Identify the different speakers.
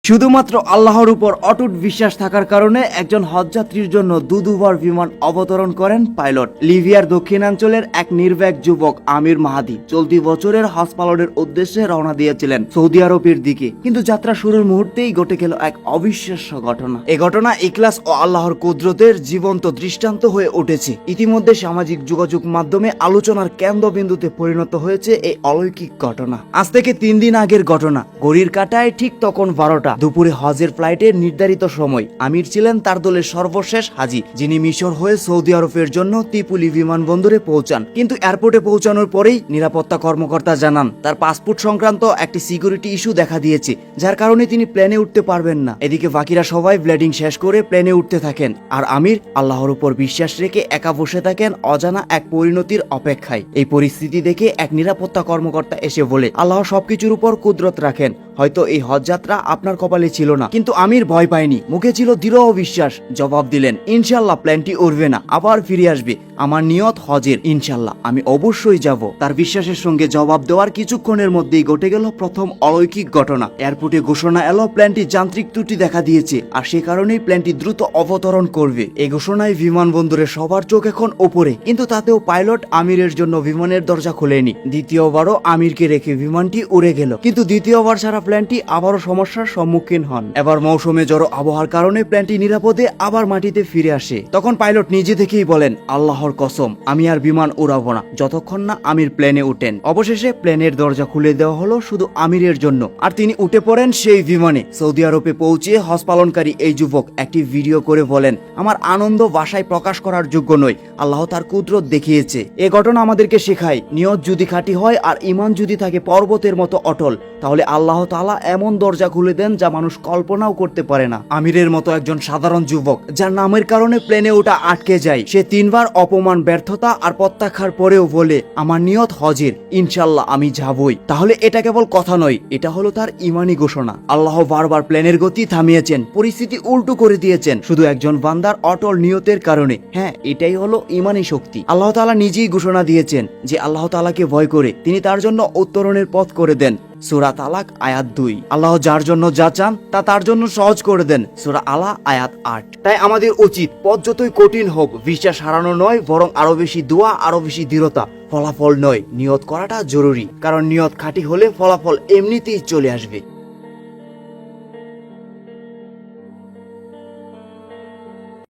Speaker 1: শুধুমাত্র আল্লাহর উপর অটুট বিশ্বাস থাকার কারণে একজন হজযাত্রীর জন্য দুবার বিমান অবতরণ করেন পাইলট। লিবিয়ার দক্ষিণাঞ্চলের এক নির্ভীক যুবক আমির মাহাদি চলতি বছরের হজ পালনের উদ্দেশ্যে রওনা দিয়েছিলেন সৌদি আরবের দিকে, কিন্তু যাত্রা শুরুর মুহূর্তেই ঘটে গেল এক অবিশ্বাস্য ঘটনা। এই ঘটনা ইখলাস ও আল্লাহর কুদরতের জীবন্ত দৃষ্টান্ত হয়ে উঠেছে। ইতিমধ্যে সামাজিক যোগাযোগ মাধ্যমে আলোচনার কেন্দ্রবিন্দুতে পরিণত হয়েছে এই অলৌকিক ঘটনা। আজ থেকে 3 দিন আগের ঘটনা। ঘড়ির কাঁটায় ঠিক তখন 12টা দুপুরে হজের ফ্লাইটের নির্ধারিত সময়। আমির ছিলেন তার দলের সর্বশেষ হাজি, যিনি মিশর হয়ে সৌদি আরবের জন্য ত্রিপুলি বিমানবন্দরে পৌঁছান। কিন্তু এয়ারপোর্টে পৌঁছানোর পরেই নিরাপত্তা কর্মকর্তা জানান তার পাসপোর্ট সংক্রান্ত একটি সিকিউরিটি ইস্যু দেখা দিয়েছে, যার কারণে তিনি প্লেনে উঠতে পারবেন না। এদিকে বাকিরা সবাই ব্লেডিং শেষ করে প্লেনে উঠতে থাকেন, আর আমির আল্লাহর উপর বিশ্বাস রেখে একা বসে থাকেন অজানা এক পরিণতির অপেক্ষায়। এই পরিস্থিতি দেখে এক নিরাপত্তা কর্মকর্তা এসে বলে, আল্লাহ সবকিছুর উপর কুদরত রাখেন, হয়তো এই হজযাত্রা আপনার কপালে ছিল না। কিন্তু আমির ভয় পায়নি, মুখে ছিল দৃঢ় বিশ্বাস। জবাব দিলেন, ইনশাল্লাহ প্ল্যানটি উড়বে না, আবার ফিরে আসবে। আমার নিয়ত হজের, ইনশাল্লাহ আমি অবশ্যই যাব। তার বিশ্বাসের সঙ্গে জবাব দেওয়ার কিছুক্ষণের মধ্যেই ঘটে গেল প্রথম অলৌকিক ঘটনা। এয়ারপোর্টে ঘোষণা এলো প্ল্যানটি যান্ত্রিক ত্রুটি দেখা দিয়েছে, আর সে কারণেই প্ল্যানটি দ্রুত অবতরণ করবে। এই ঘোষণায় বিমানবন্দরে সবার চোখ এখন ওপরে, কিন্তু তাতেও পাইলট আমিরের জন্য বিমানের দরজা খোলেনি। দ্বিতীয়বারও আমিরকে রেখে বিমানটি উড়ে গেল, কিন্তু দ্বিতীয়বার সারা প্ল্যানটি আবারও সমস্যার সম্মুখীন হন। এবার মৌসুমে জড়ো আবহাওয়ার কারণে প্ল্যানটি নিরাপদে আবার মাটিতে ফিরে আসে। তখন পাইলট নিজে থেকেই বলেন, আল্লাহর কসম, আমি আর বিমান উড়াবো না যতক্ষণ না আমির প্লেনে উঠেন। অবশেষে প্লেনের দরজা খুলে দেওয়া হলো শুধু আমিরের জন্য, আর তিনি উঠে পড়েন সেই বিমানে। সৌদি আরবে পৌঁছে হজ পালনকারী এই যুবক একটি ভিডিও করে বলেন, আমার আনন্দ ভাষায় প্রকাশ করার যোগ্য নয়, আল্লাহ তার কুদরত দেখিয়েছে। এ ঘটনা আমাদেরকে শেখায়, নিয়ত যদি খাঁটি হয় আর ঈমান যদি থাকে পর্বতের মতো অটল, তাহলে আল্লাহ তাআলা এমন দরজা খুলে দেন যা মানুষ কল্পনাও করতে পারে না। আমিরের মতো একজন সাধারণ যুবক, যার নামের কারণে প্লেনে ওঠা আটকে যায়, সে 3 বার অপমান, ব্যর্থতা আর প্রত্যাখ্যার পরেও বলে, আমার নিয়ত হজের, ইনশাল্লাহ আমি যাবই। তাহলে এটা কেবল কথা নয়, এটা হলো তার ঈমানি ঘোষণা। আল্লাহ বারবার প্লেনের গতি থামিয়েছেন, পরিস্থিতি উল্টো করে দিয়েছেন, শুধু একজন বান্দার অটল নিয়তের কারণে। হ্যাঁ, এটাই হলো ঈমানি শক্তি। আল্লাহ তাআলা নিজেই ঘোষণা দিয়েছেন যে আল্লাহ তাআলাকে ভয় করে তিনি তার জন্য উত্তরণের পথ করে দেন। সূরা তালাক আয়াত 2। আল্লাহ যার জন্য যা চান তা তার জন্য সহজ করে দেন। সূরা আলা আয়াত 8। তাই আমাদের উচিত পথ যতই কঠিন হোক বিশ্বাস হারানো নয়, বরং আরো বেশি দোয়া, আরো বেশি দৃঢ়তা। ফলাফল নয়, নিয়ত করাটা জরুরি, কারণ নিয়ত খাঁটি হলে ফলাফল এমনিতেই চলে আসবে।